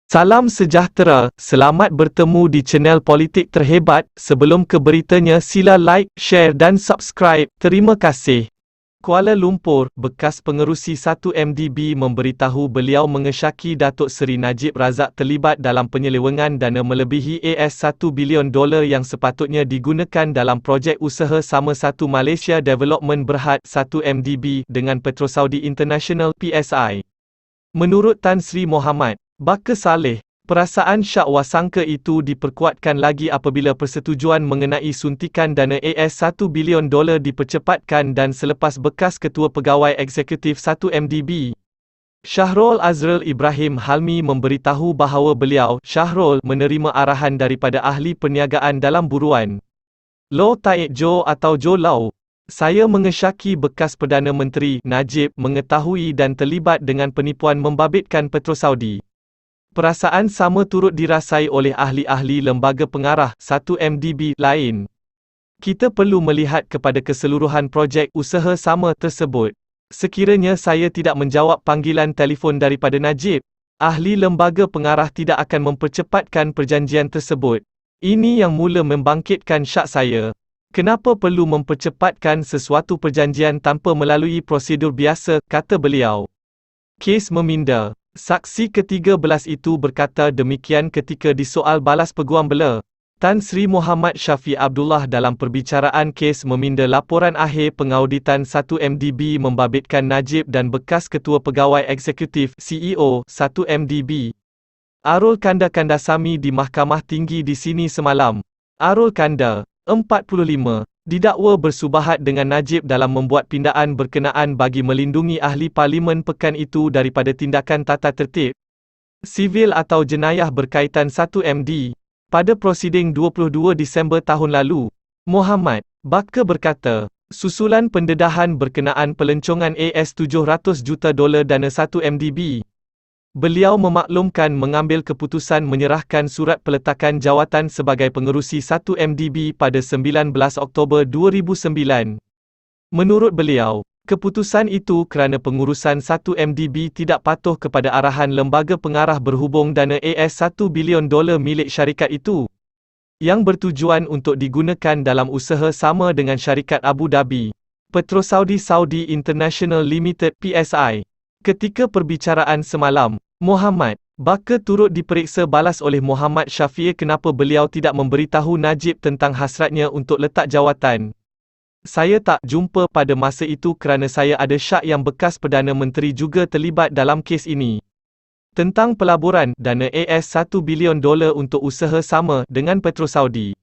Salam sejahtera, selamat bertemu di channel politik terhebat. Sebelum ke beritanya sila like, share dan subscribe. Terima kasih. Kuala Lumpur, bekas pengerusi 1MDB memberitahu beliau mengesyaki Datuk Seri Najib Razak terlibat dalam penyelewengan dana melebihi $1 bilion yang sepatutnya digunakan dalam projek usaha sama satu Malaysia Development Berhad 1MDB dengan Petrosaudi International PSI. Menurut Tan Sri Mohamad Baka Saleh, perasaan syak wasangka itu diperkuatkan lagi apabila persetujuan mengenai suntikan dana $1 bilion dipercepatkan dan selepas bekas Ketua Pegawai Eksekutif 1MDB, Syahrul Azrul Ibrahim Halmi memberitahu bahawa beliau, Syahrul, menerima arahan daripada ahli perniagaan dalam buruan Low Taek Jo atau Jo Lau. Saya mengesyaki bekas Perdana Menteri, Najib, mengetahui dan terlibat dengan penipuan membabitkan Petrosaudi. Perasaan sama turut dirasai oleh ahli-ahli lembaga pengarah 1MDB lain. Kita perlu melihat kepada keseluruhan projek usaha sama tersebut. Sekiranya saya tidak menjawab panggilan telefon daripada Najib, ahli lembaga pengarah tidak akan mempercepatkan perjanjian tersebut. Ini yang mula membangkitkan syak saya. Kenapa perlu mempercepatkan sesuatu perjanjian tanpa melalui prosedur biasa, kata beliau. Kes meminda. Saksi ke-13 itu berkata demikian ketika disoal balas peguam bela. Tan Sri Mohamad Syafiq Abdullah dalam perbicaraan kes meminda laporan akhir pengauditan 1MDB membabitkan Najib dan bekas Ketua Pegawai Eksekutif CEO 1MDB. Arul Kanda Kandasamy di Mahkamah Tinggi di sini semalam. Arul Kanda, 45, didakwa bersubahat dengan Najib dalam membuat pindaan berkenaan bagi melindungi ahli parlimen pekan itu daripada tindakan tata tertib sivil atau jenayah berkaitan 1MD. Pada prosiding 22 Disember tahun lalu, Mohamad Baka berkata, susulan pendedahan berkenaan pelancongan $700 juta dana 1MDB. Beliau memaklumkan mengambil keputusan menyerahkan surat peletakan jawatan sebagai pengerusi 1MDB pada 19 Oktober 2009. Menurut beliau, keputusan itu kerana pengurusan 1MDB tidak patuh kepada arahan lembaga pengarah berhubung dana $1 bilion milik syarikat itu, yang bertujuan untuk digunakan dalam usaha sama dengan syarikat Abu Dhabi, Petrosaudi Saudi International Limited PSI. Ketika perbicaraan semalam, Mohamad Baka turut diperiksa balas oleh Mohamad Syafiq kenapa beliau tidak memberitahu Najib tentang hasratnya untuk letak jawatan. Saya tak jumpa pada masa itu kerana saya ada syak yang bekas Perdana Menteri juga terlibat dalam kes ini. Tentang pelaburan dana $1 bilion untuk usaha sama dengan Petrosaudi.